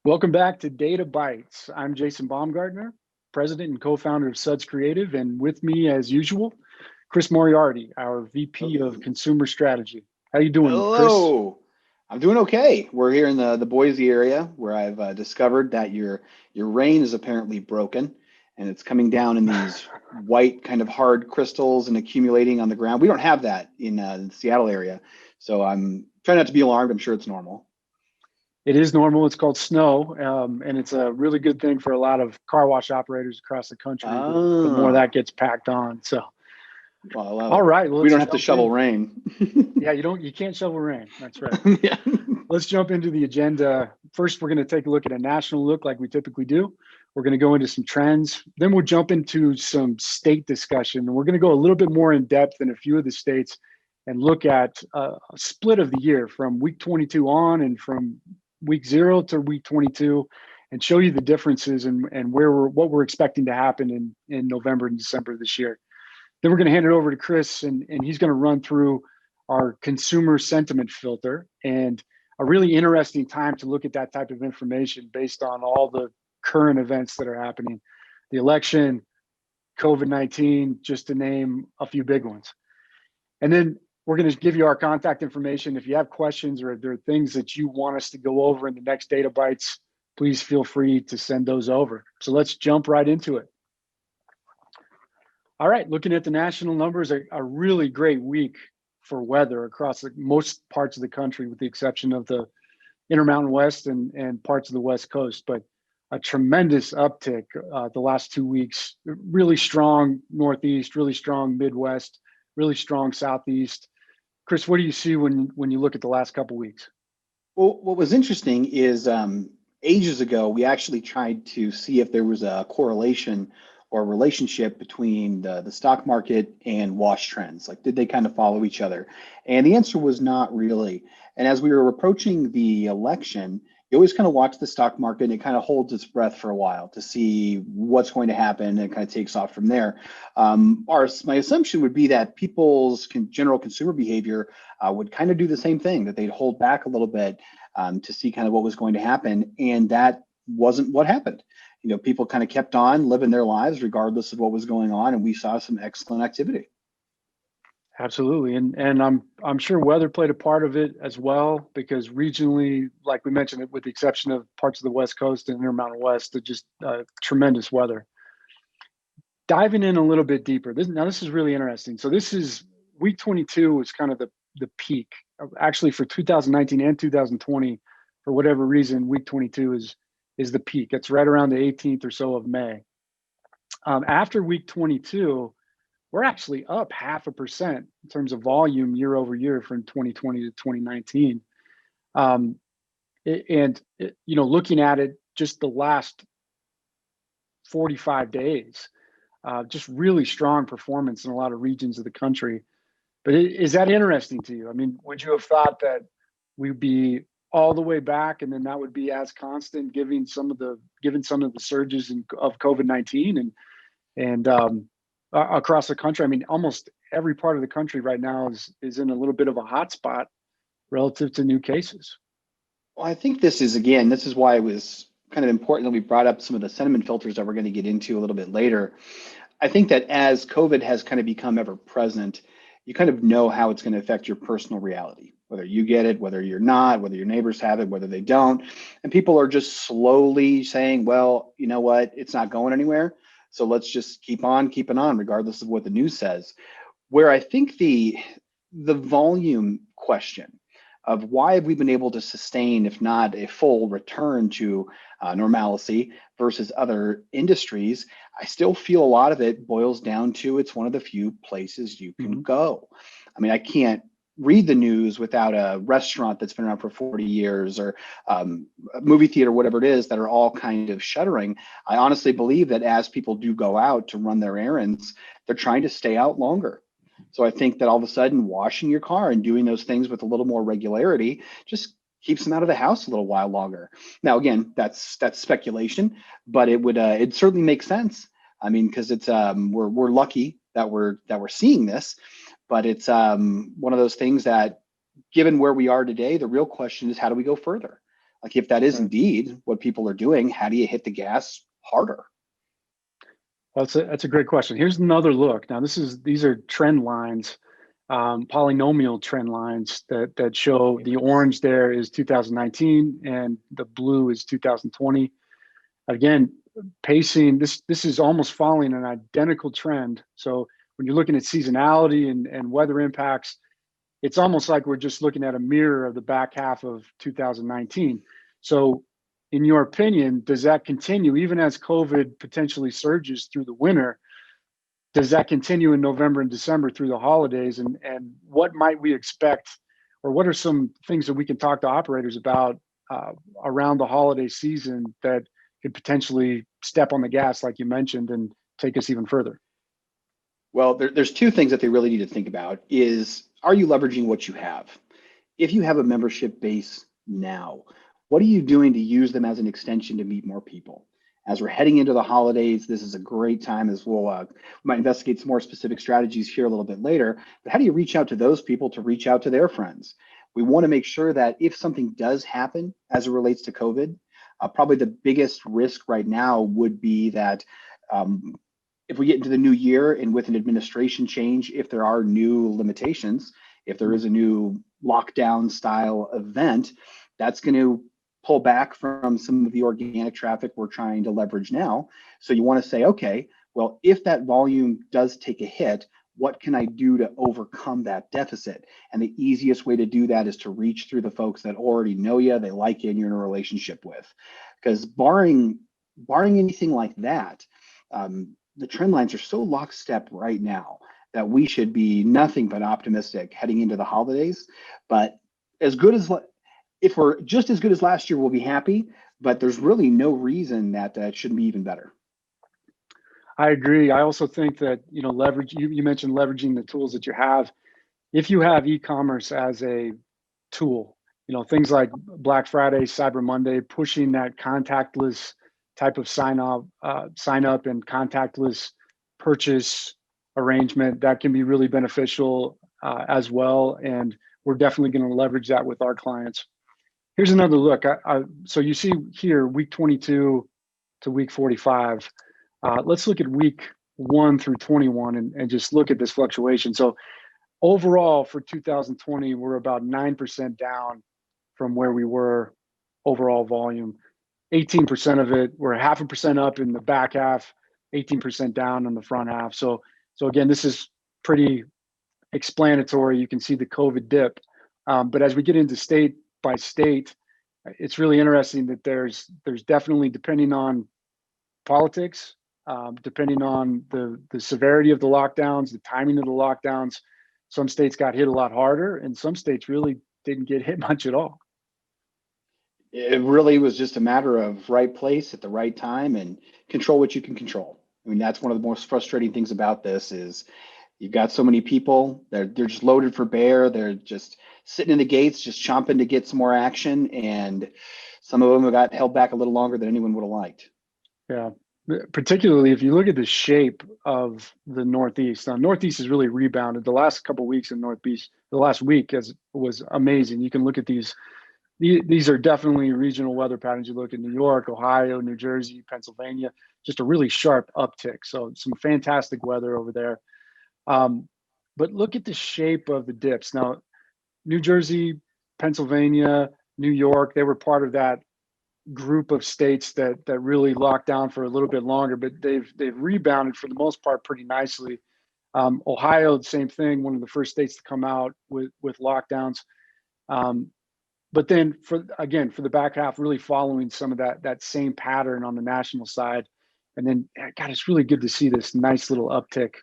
Welcome back to Data Bytes. I'm Jason Baumgartner, president and co-founder of Suds Creative, and with me, as usual, Chris Moriarty, our VP of Oh, Consumer Strategy. How you doing, Chris? hello. I'm doing okay. We're here in the Boise area where I've discovered that your rain is apparently broken and it's coming down in these white kind of hard crystals and accumulating on the ground. We don't have that in the Seattle area, so I'm trying not to be alarmed. I'm sure it's normal. It is normal. It's called snow, and it's a really good thing for a lot of car wash operators across the country. The more that Ah, gets packed on. So, well, I love all it. right, well, We let's don't have to jump shovel in. rain. Yeah, you can't shovel rain. That's right. Yeah. Let's jump into the agenda. First, we're going to take a look at a national look like we typically do. We're going to go into some trends. Then we'll jump into some state discussion. And we're going to go a little bit more in depth in a few of the states and look at a split of the year from week 22 on and from week 0 to week 22 and show you the differences and what we're expecting to happen in November and December this year. Then we're going to hand it over to Chris, and he's going to run through our consumer sentiment filter and a really interesting time to look at that type of information based on all the current events that are happening, the election, COVID-19, just to name a few big ones. And then we're going to give you our contact information. If you have questions or there are things that you want us to go over in the next Data Bytes, please feel free to send those over. So let's jump right into it. All right, looking at the national numbers, a really great week for weather across most parts of the country, with the exception of the Intermountain West and parts of the West Coast. But a tremendous uptick the last 2 weeks. Really strong Northeast, really strong Midwest, really strong Southeast. Chris, what do you see when you look at the last couple weeks? Well, what was interesting is ages ago, we actually tried to see if there was a correlation or relationship between the stock market and wash trends. Like, did they kind of follow each other? And the answer was not really. And as we were approaching the election, you always kind of watch the stock market and it kind of holds its breath for a while to see what's going to happen and it kind of takes off from there. My assumption would be that people's general consumer behavior would kind of do the same thing, that they'd hold back a little bit to see kind of what was going to happen. And that wasn't what happened. You know, people kind of kept on living their lives regardless of what was going on, and we saw some excellent activity. Absolutely, and I'm sure weather played a part of it as well, because regionally, like we mentioned, with the exception of parts of the West Coast and Intermountain West, just tremendous weather. Diving in a little bit deeper, this is really interesting. So this is week 22 was kind of the peak, actually, for 2019 and 2020. For whatever reason, week 22 is the peak. It's right around the 18th or so of May. After week 22, we're actually up 0.5% in terms of volume year over year from 2020 to 2019. Um, looking at it just the last 45 days, just really strong performance in a lot of regions of the country. But is that interesting to you? I mean, would you have thought that we'd be all the way back, and then that would be as constant, given some of the surges of COVID-19 and across the country? I mean, almost every part of the country right now is in a little bit of a hot spot relative to new cases. Well, I think this is why it was kind of important that we brought up some of the sentiment filters that we're going to get into a little bit later. I think that as COVID has kind of become ever present, you kind of know how it's going to affect your personal reality, whether you get it, whether you're not, whether your neighbors have it, whether they don't. And people are just slowly saying, well, you know what, it's not going anywhere. So let's just keep on keeping on, regardless of what the news says. Where I think the volume question of why have we been able to sustain, if not a full return to normalcy versus other industries, I still feel a lot of it boils down to it's one of the few places you can Mm-hmm. go. I mean, I can't read the news without a restaurant that's been around for 40 years or a movie theater, whatever it is, that are all kind of shuttering. I honestly believe that as people do go out to run their errands, they're trying to stay out longer. So I think that all of a sudden washing your car and doing those things with a little more regularity just keeps them out of the house a little while longer. Now, again, that's speculation, but it certainly makes sense. I mean, because it's we're lucky that we're seeing this, but it's one of those things that, given where we are today, the real question is how do we go further? Like if that is Right. indeed what people are doing, how do you hit the gas harder? Well, that's a great question. Here's another look. Now, these are trend lines, polynomial trend lines that show the orange there is 2019 and the blue is 2020. Again, pacing, this is almost following an identical trend. So when you're looking at seasonality and weather impacts, it's almost like we're just looking at a mirror of the back half of 2019. So in your opinion, does that continue even as COVID potentially surges through the winter? Does that continue in November and December through the holidays? And what might we expect, or what are some things that we can talk to operators about around the holiday season that could potentially step on the gas, like you mentioned, and take us even further? Well, there's two things that they really need to think about is, are you leveraging what you have? If you have a membership base now, what are you doing to use them as an extension to meet more people? As we're heading into the holidays, this is a great time as we'll we might investigate some more specific strategies here a little bit later. But how do you reach out to those people to reach out to their friends? We want to make sure that if something does happen as it relates to COVID, probably the biggest risk right now would be that if we get into the new year and with an administration change, if there are new limitations, if there is a new lockdown style event, that's going to pull back from some of the organic traffic we're trying to leverage now. So you want to say, okay, well, if that volume does take a hit, what can I do to overcome that deficit? And the easiest way to do that is to reach through the folks that already know you, they like you, and you're in a relationship with. Because barring anything like that, the trend lines are so lockstep right now that we should be nothing but optimistic heading into the holidays. But as good as, if we're just as good as last year, we'll be happy. But there's really no reason that it shouldn't be even better. I agree. I also think that, leverage, you mentioned leveraging the tools that you have. If you have e-commerce as a tool, things like Black Friday, Cyber Monday, pushing that contactless type of sign up and contactless purchase arrangement, that can be really beneficial as well. And we're definitely going to leverage that with our clients. Here's another look. So you see here, week 22 to week 45. Let's look at week 1 through 21 and just look at this fluctuation. So overall for 2020, we're about 9% down from where we were overall volume. 18% of it, we're 0.5% up in the back half, 18% down in the front half. So again, this is pretty explanatory. You can see the COVID dip. But as we get into state by state, it's really interesting that there's definitely, depending on politics, depending on the severity of the lockdowns, the timing of the lockdowns, some states got hit a lot harder and some states really didn't get hit much at all. It really was just a matter of right place at the right time and control what you can control. I mean, that's one of the most frustrating things about this is you've got so many people, they're just loaded for bear. They're just sitting in the gates, just chomping to get some more action. And some of them have got held back a little longer than anyone would have liked. Yeah, particularly if you look at the shape of the Northeast. Now, Northeast has really rebounded. The last couple of weeks in Northeast, the last week was amazing. You can look at these. These are definitely regional weather patterns. You look at New York, Ohio, New Jersey, Pennsylvania, just a really sharp uptick. So some fantastic weather over there. But look at the shape of the dips. Now, New Jersey, Pennsylvania, New York, they were part of that group of states that really locked down for a little bit longer, but they've rebounded for the most part pretty nicely. Ohio, the same thing, one of the first states to come out with lockdowns. But then for the back half, really following some of that same pattern on the national side. And then, God, it's really good to see this nice little uptick,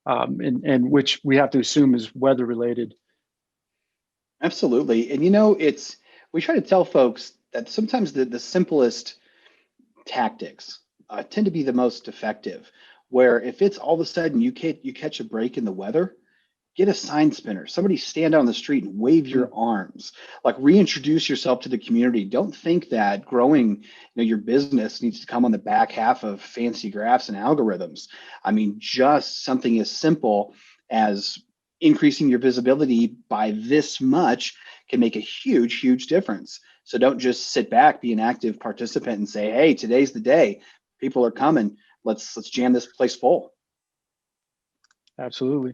and which we have to assume is weather related. Absolutely. And we try to tell folks that sometimes the simplest tactics tend to be the most effective, where if it's all of a sudden you catch a break in the weather, get a sign spinner, somebody stand on the street and wave your arms, like reintroduce yourself to the community. Don't think that growing your business needs to come on the back half of fancy graphs and algorithms. I mean, just something as simple as increasing your visibility by this much can make a huge difference. So don't just sit back, be an active participant and say, hey, today's the day. People are coming. Let's jam this place full. Absolutely.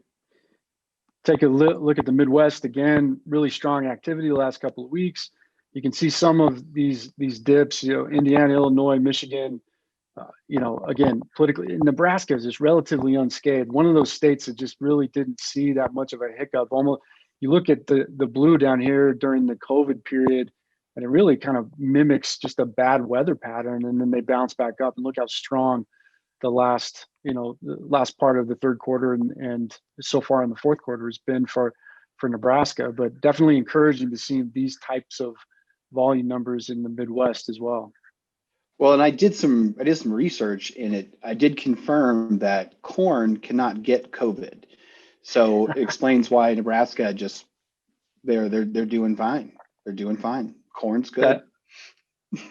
Take a look at the Midwest again, really strong activity the last couple of weeks. You can see some of these dips, Indiana, Illinois, Michigan, again, politically, Nebraska is just relatively unscathed. One of those states that just really didn't see that much of a hiccup. Almost, you look at the blue down here during the COVID period, and it really kind of mimics just a bad weather pattern, and then they bounce back up. And look how strong the last part of the third quarter and so far in the fourth quarter has been for Nebraska. But definitely encouraging to see these types of volume numbers in the Midwest as well. Well, and I did some research in it. I did confirm that corn cannot get COVID. So it explains why Nebraska just they're doing fine. They're doing fine. Corn's good.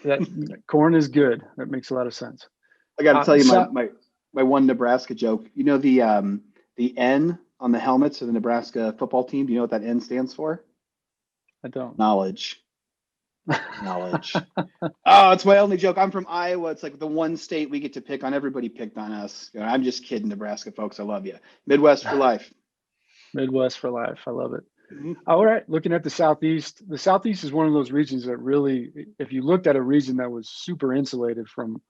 That corn is good. That makes a lot of sense. I got to tell you my one Nebraska joke. You know the N on the helmets of the Nebraska football team. Do you know what that N stands for? I don't. Knowledge. Knowledge. Oh, it's my only joke. I'm from Iowa. It's like the one state we get to pick on. Everybody picked on us. I'm just kidding, Nebraska folks. I love you. Midwest for life. Midwest for life. I love it. Mm-hmm. All right. Looking at the Southeast is one of those regions that really, if you looked at a region that was super insulated from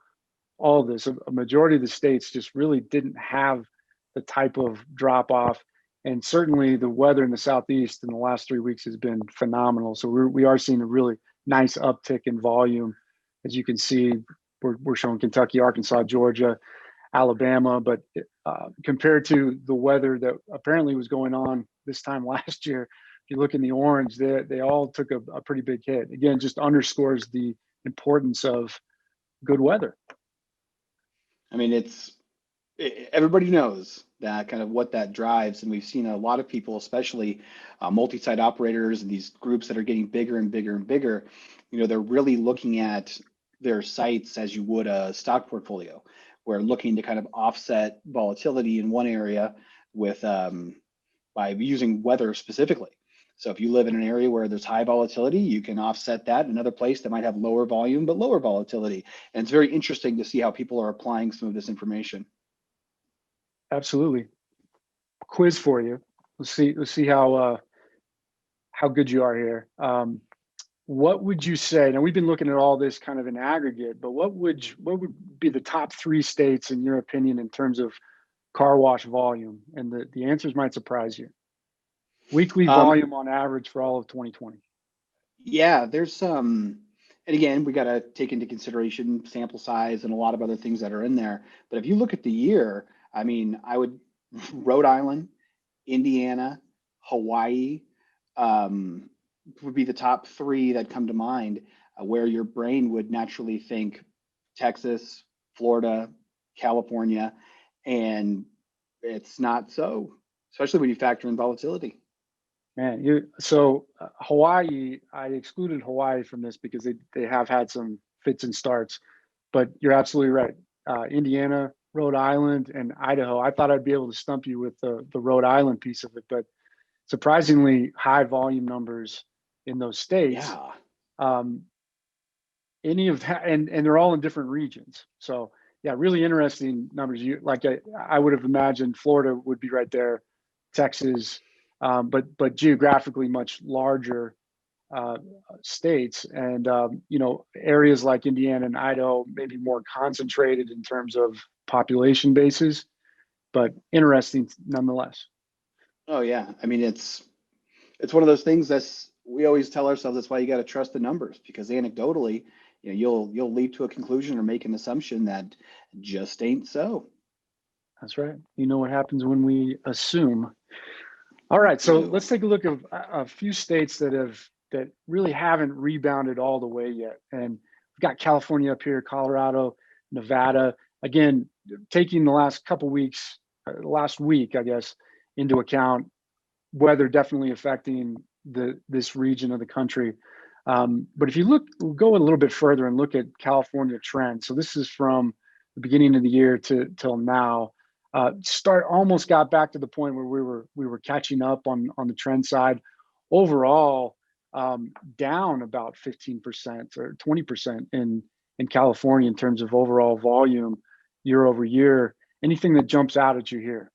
all of this, a majority of the states just really didn't have the type of drop off. And certainly the weather in the Southeast in the last 3 weeks has been phenomenal. So we are seeing a really nice uptick in volume. As you can see, we're showing Kentucky, Arkansas, Georgia, Alabama, but compared to the weather that apparently was going on this time last year, if you look in the orange, they all took a pretty big hit. Again, just underscores the importance of good weather. I mean, everybody knows that kind of what that drives, and we've seen a lot of people, especially multi-site operators and these groups that are getting bigger and bigger and bigger. They're really looking at their sites as you would a stock portfolio. We're looking to kind of offset volatility in one area with by using weather specifically. So if you live in an area where there's high volatility, you can offset that in another place that might have lower volume but lower volatility. And it's very interesting to see how people are applying some of this information. Absolutely. Quiz for you. Let's see how good you are here. What would you say? Now we've been looking at all this kind of in aggregate, but what would be the top 3 states in your opinion in terms of car wash volume? And the answers might surprise you. Weekly volume on average for all of 2020. Yeah, there's some, and again, we got to take into consideration sample size and a lot of other things that are in there. But if you look at the year, I mean, I would Rhode Island, Indiana, Hawaii would be the top 3 that come to mind, where your brain would naturally think Texas, Florida, California, and it's not so, especially when you factor in volatility. Man, Hawaii, I excluded Hawaii from this because they have had some fits and starts, but you're absolutely right. Indiana, Rhode Island, and Idaho. I thought I'd be able to stump you with the Rhode Island piece of it, but surprisingly high volume numbers in those states. Yeah. Any of that, and they're all in different regions. So yeah, really interesting numbers. I would have imagined Florida would be right there, Texas, but geographically much larger states, and areas like Indiana and Idaho maybe more concentrated in terms of population bases, but interesting nonetheless. Oh yeah, I mean it's one of those things that's we always tell ourselves that's why you got to trust the numbers, because anecdotally, you'll leap to a conclusion or make an assumption that just ain't so. That's right. You know what happens when we assume. All right, so let's take a look at a few states that really haven't rebounded all the way yet, and we've got California up here, Colorado, Nevada. Again, taking the last couple weeks, last week, I guess, into account, weather definitely affecting this region of the country. But if you go a little bit further and look at California trends. So this is from the beginning of the year till now. Almost got back to the point where we were catching up on the trend side. Overall, down about 15% or 20% in California in terms of overall volume year over year. Anything that jumps out at you here?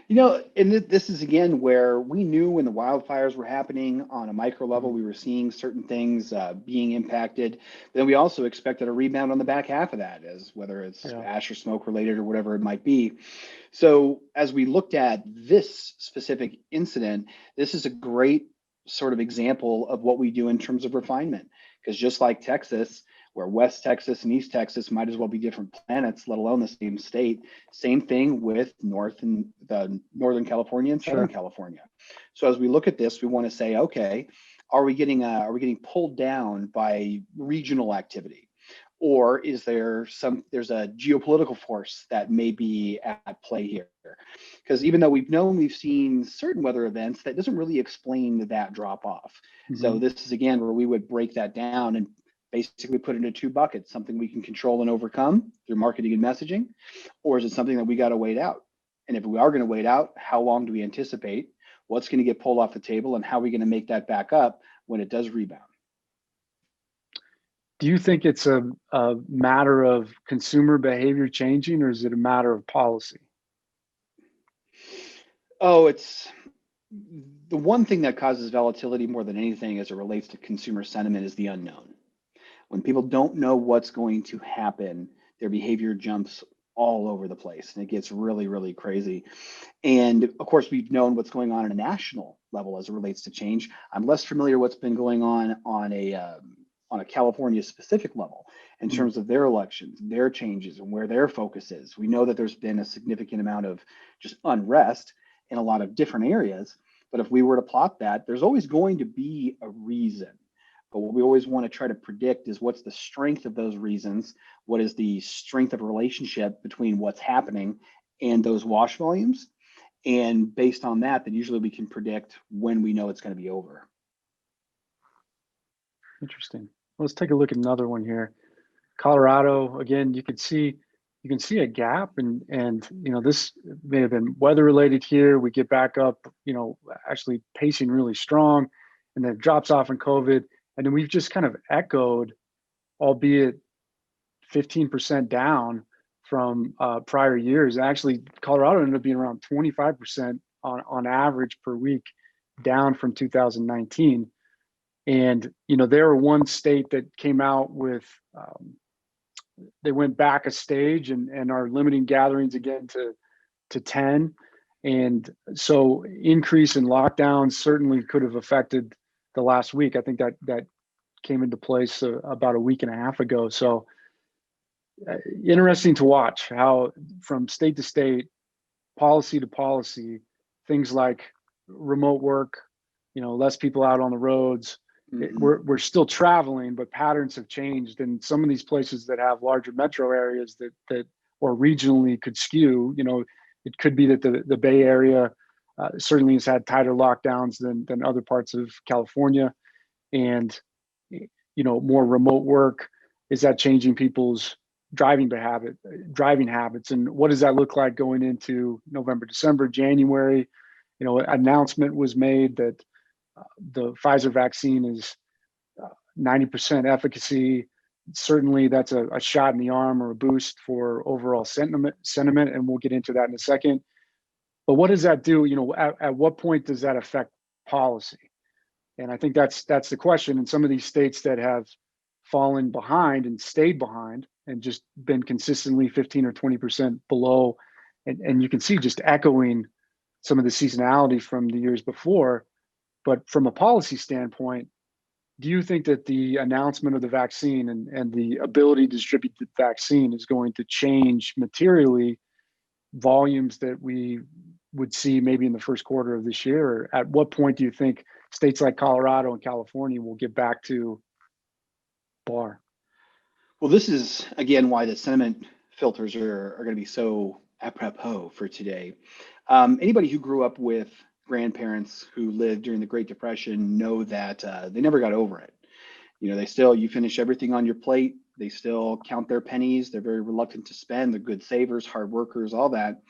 You know, and this is again where we knew when the wildfires were happening on a micro level, we were seeing certain things being impacted. Then we also expected a rebound on the back half of that, as whether it's Yeah. ash or smoke related or whatever it might be. So as we looked at this specific incident, this is a great sort of example of what we do in terms of refinement. Because just like Texas, where West Texas and East Texas might as well be different planets, let alone the same state. Same thing with Northern California and Southern Sure. California. So as we look at this, we want to say, okay, are we getting pulled down by regional activity? Or is there's a geopolitical force that may be at play here? Because even though we've seen certain weather events, that doesn't really explain that drop off. So Mhm. this is again where we would break that down and basically put it into two buckets: something we can control and overcome through marketing and messaging, or is it something that we got to wait out? And if we are going to wait out, how long do we anticipate? What's going to get pulled off the table, and how are we going to make that back up when it does rebound? Do you think it's a matter of consumer behavior changing, or is it a matter of policy? Oh, it's the one thing that causes volatility more than anything as it relates to consumer sentiment is the unknown. When people don't know what's going to happen, their behavior jumps all over the place and it gets really, really crazy. And of course, we've known what's going on at a national level as it relates to change. I'm less familiar what's been going on a California specific level in Mm. terms of their elections, their changes, and where their focus is. We know that there's been a significant amount of just unrest in a lot of different areas. But if we were to plot that, there's always going to be a reason. But what we always want to try to predict is what's the strength of those reasons, what is the strength of a relationship between what's happening and those wash volumes. And based on that, then usually we can predict when we know it's going to be over. Interesting. Let's take a look at another one here. Colorado, again, you can see a gap, and this may have been weather related here. We get back up, actually pacing really strong, and then it drops off in COVID, and then we've just kind of echoed, albeit 15% down from prior years. Actually, Colorado ended up being around 25% on average per week, down from 2019. And they were one state that came out with they went back a stage and are limiting gatherings again to 10. And so increase in lockdowns certainly could have affected the last week. I think that came into place about a week and a half ago. So interesting to watch how from state to state, policy to policy, things like remote work, less people out on the roads. Mm-hmm. We're still traveling, but patterns have changed. And some of these places that have larger metro areas that or regionally could skew, it could be that the Bay Area certainly has had tighter lockdowns than other parts of California, and more remote work. Is that changing people's driving habits, and what does that look like going into November, December, January? An announcement was made that the Pfizer vaccine is 90% efficacy. Certainly, that's a shot in the arm or a boost for overall sentiment, and we'll get into that in a second. But what does that do? At what point does that affect policy? And I think that's the question. In some of these states that have fallen behind and stayed behind and just been consistently 15 or 20% below, and you can see just echoing some of the seasonality from the years before. But from a policy standpoint, do you think that the announcement of the vaccine and the ability to distribute the vaccine is going to change materially volumes that we would see maybe in the first quarter of this year? Or at what point do you think states like Colorado and California will get back to bar? Well, this is again why the sentiment filters are going to be so apropos for today. Anybody who grew up with grandparents who lived during the Great Depression know that they never got over it. You finish everything on your plate. They still count their pennies. They're very reluctant to spend. They're good savers, hard workers, all that.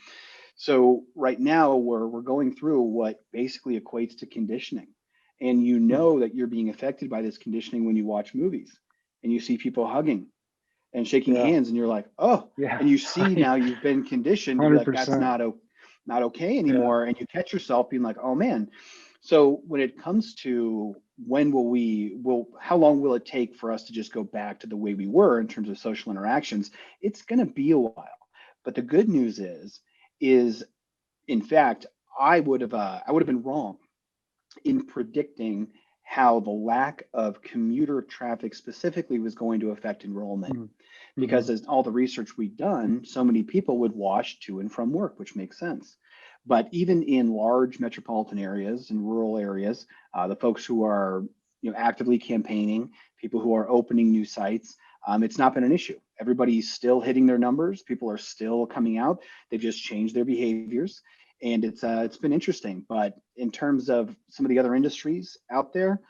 So right now we're going through what basically equates to conditioning. And you know that you're being affected by this conditioning when you watch movies and you see people hugging and shaking Yeah. hands, and you're like, oh, Yeah. and you see now you've been conditioned to be like, that's 100%. not okay Yeah. anymore. And you catch yourself being like, oh man. So when it comes to how long will it take for us to just go back to the way we were in terms of social interactions? It's going to be a while. But the good news is in fact, I would have been wrong in predicting how the lack of commuter traffic specifically was going to affect enrollment. Mm-hmm. Because as all the research we've done, so many people would wash to and from work, which makes sense. But even in large metropolitan areas and rural areas, the folks who are actively campaigning, people who are opening new sites, it's not been an issue. Everybody's still hitting their numbers. People are still coming out. They've just changed their behaviors, and it's been interesting. But in terms of some of the other industries out there,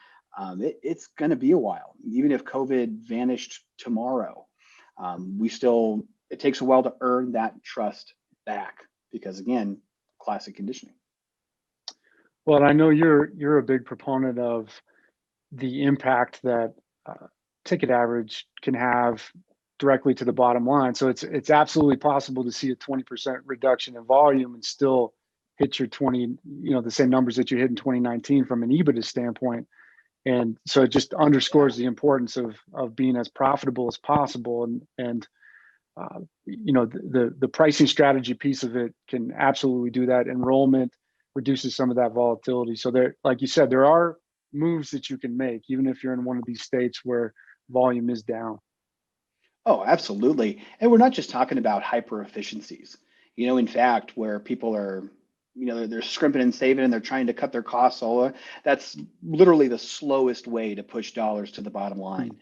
it's going to be a while. Even if COVID vanished tomorrow, it takes a while to earn that trust back, because again, classic conditioning. Well, and I know you're a big proponent of the impact that ticket average can have directly to the bottom line. So it's absolutely possible to see a 20% reduction in volume and still hit your the same numbers that you hit in 2019 from an EBITDA standpoint. And so it just underscores the importance of being as profitable as possible. And the pricing strategy piece of it can absolutely do that. Enrollment reduces some of that volatility. So there, like you said, there are moves that you can make, even if you're in one of these states where volume is down. Oh, absolutely. And we're not just talking about hyper efficiencies. In fact, where people are, they're scrimping and saving and they're trying to cut their costs all. That's literally the slowest way to push dollars to the bottom line.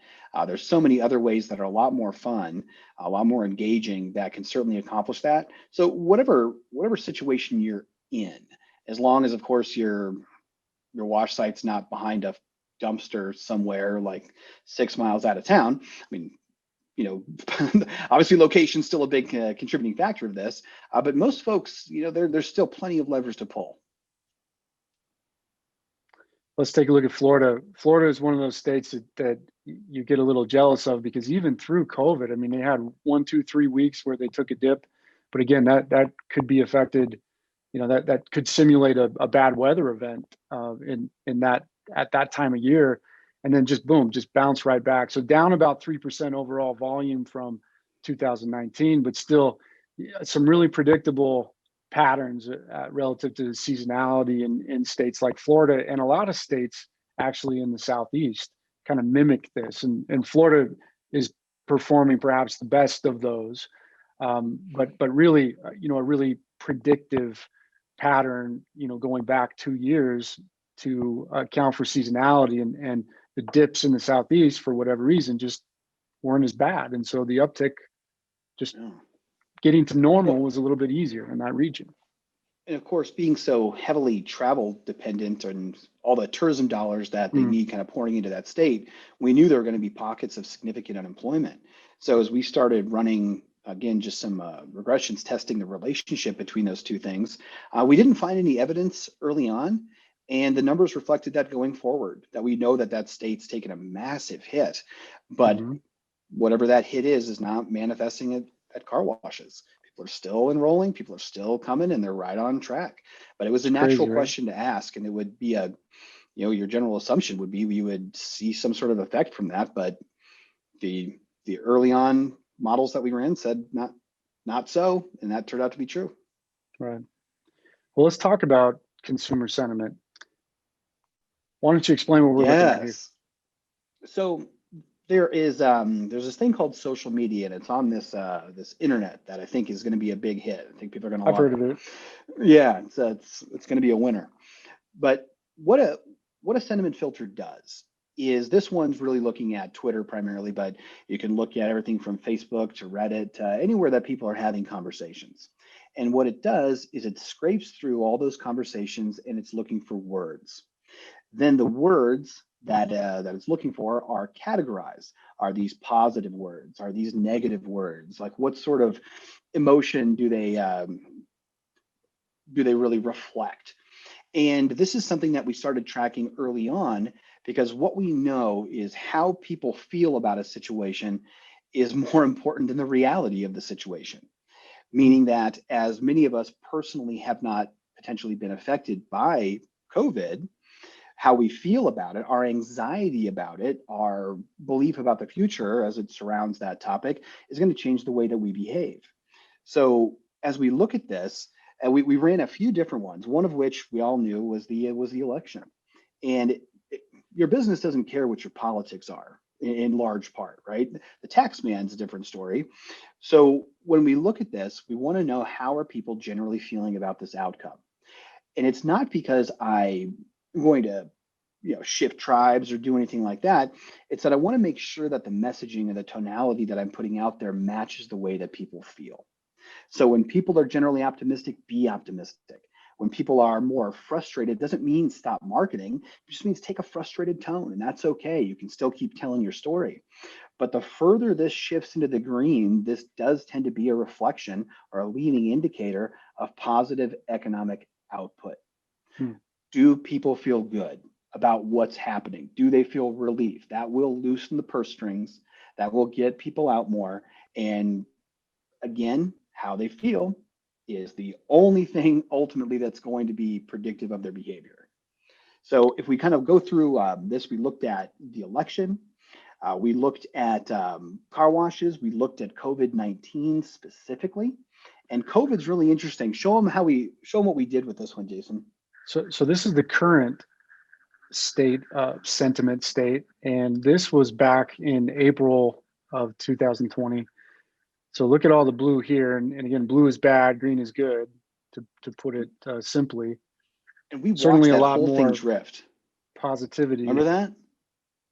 There's so many other ways that are a lot more fun, a lot more engaging, that can certainly accomplish that. So whatever situation you're in, as long as, of course, your wash site's not behind a dumpster somewhere like 6 miles out of town. I mean, obviously location's still a big contributing factor of this, but most folks, there's still plenty of levers to pull. Let's take a look at Florida. Florida is one of those states that you get a little jealous of, because even through COVID, I mean, they had 1, 2, 3 weeks where they took a dip, but again, that could be affected. That could simulate a bad weather event in that at that time of year, and then just boom, just bounce right back. So down about 3% overall volume from 2019, but still some really predictable patterns relative to the seasonality in states like Florida, and a lot of states actually in the Southeast kind of mimic this. And Florida is performing perhaps the best of those, but really, a really predictive pattern, going back 2 years to account for seasonality, and the dips in the Southeast for whatever reason just weren't as bad. And so the uptick, just getting to normal, was a little bit easier in that region. And of course, being so heavily travel dependent and all the tourism dollars that they need kind of pouring into that state, we knew there were going to be pockets of significant unemployment. So as we started running, again, just some regressions testing the relationship between those two things, we didn't find any evidence early on. And the numbers reflected that going forward, that we know that state's taken a massive hit, but whatever that hit is not manifesting it at car washes. People are still enrolling, people are still coming, and they're right on track. But it was a natural question to ask, and it would be your general assumption would be you would see some sort of effect from that. But the early on models that we ran said not so, and that turned out to be true. Right. Well, let's talk about consumer sentiment. Why don't you explain what we're looking at here? So there's this thing called social media, and it's on this internet that I think is going to be a big hit. I think people are going to love it. I've heard of it. Yeah, it's going to be a winner. But what a sentiment filter does is, this one's really looking at Twitter primarily, but you can look at everything from Facebook to Reddit, anywhere that people are having conversations. And what it does is it scrapes through all those conversations and it's looking for words. Then the words that it's looking for are categorized. Are these positive words? Are these negative words? Like, what sort of emotion do they really reflect? And this is something that we started tracking early on because what we know is how people feel about a situation is more important than the reality of the situation. Meaning that as many of us personally have not potentially been affected by COVID, how we feel about it, our anxiety about it, our belief about the future as it surrounds that topic is going to change the way that we behave. So as we look at this, we ran a few different ones, one of which we all knew was the election. And your business doesn't care what your politics are in large part, right? The tax man's a different story. So when we look at this, we want to know how are people generally feeling about this outcome. And it's not because I'm going to shift tribes or do anything like that. It's that I want to make sure that the messaging and the tonality that I'm putting out there matches the way that people feel. So when people are generally optimistic, be optimistic. When people are more frustrated, doesn't mean stop marketing. It just means take a frustrated tone, and that's okay. You can still keep telling your story. But the further this shifts into the green, this does tend to be a reflection or a leading indicator of positive economic output. Hmm. Do people feel good about what's happening? Do they feel relief? That will loosen the purse strings. That will get people out more. And again, how they feel is the only thing ultimately that's going to be predictive of their behavior. So if we kind of go through this, we looked at the election, we looked at car washes, we looked at COVID-19 specifically, and COVID's really interesting. Show them what we did with this one, Jason. So this is the current state sentiment state, and this was back in April of 2020. So look at all the blue here, and again, blue is bad, green is good, to put it simply. And we Certainly watched a that lot whole thing more drift. positivity. Remember that?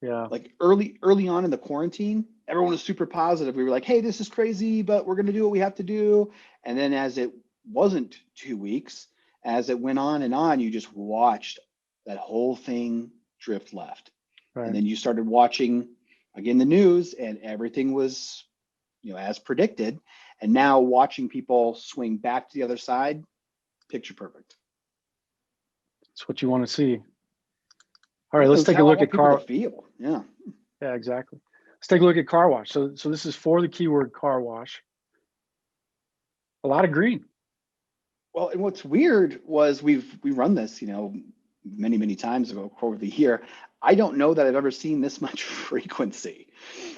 Yeah. Like early on in the quarantine, everyone was super positive. We were like, hey, this is crazy, but we're going to do what we have to do. And then as it wasn't 2 weeks, as it went on, you just watched that whole thing drift left. Right. And then you started watching again the news, and everything was as predicted. And now watching people swing back to the other side, picture perfect. That's what you want to see. All right, let's take a How I look want at people to feel. Yeah. Yeah, exactly. Let's take a look at car wash. So this is for the keyword car wash. A lot of green. Well, and what's weird was we run this, many times ago over the year. I don't know that I've ever seen this much frequency.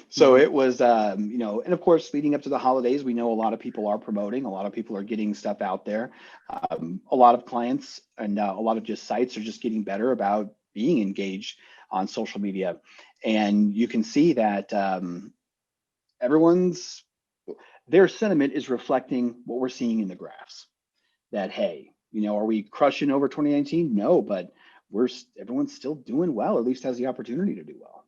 So it was, and of course, leading up to the holidays, we know a lot of people are promoting, a lot of people are getting stuff out there. A lot of clients and a lot of just sites are just getting better about being engaged on social media. And you can see that their sentiment is reflecting what we're seeing in the graphs. That, hey, are we crushing over 2019? No, but everyone's still doing well, at least has the opportunity to do well.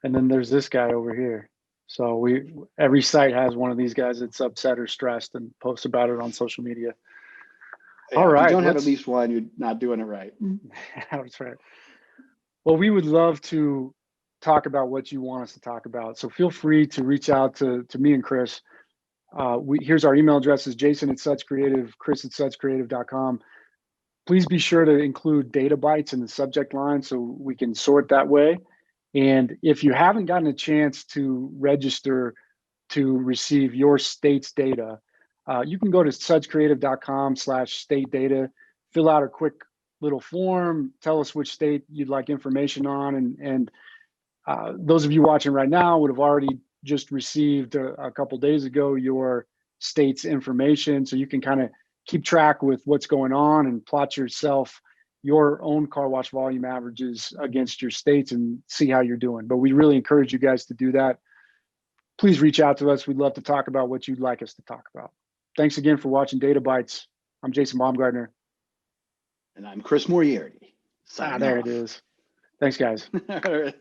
And then there's this guy over here. So every site has one of these guys that's upset or stressed and posts about it on social media. Yeah, all right, if you don't have at least one, you're not doing it right. That's right. Well, we would love to talk about what you want us to talk about. So feel free to reach out to me and Chris. Here's our email addresses: Jason at Suds Creative, Chris at sudscreative.com. Please be sure to include Data Bytes in the subject line so we can sort that way. And if you haven't gotten a chance to register to receive your state's data, you can go to sudscreative.com/state data, fill out a quick little form, tell us which state you'd like information on. And those of you watching right now would have already just received a couple days ago your state's information. So you can kind of keep track with what's going on and plot your own car wash volume averages against your states and see how you're doing. But we really encourage you guys to do that. Please reach out to us. We'd love to talk about what you'd like us to talk about. Thanks again for watching Data Bytes. I'm Jason Baumgartner. And I'm Chris Moriarty. There it is. Thanks, guys. All right.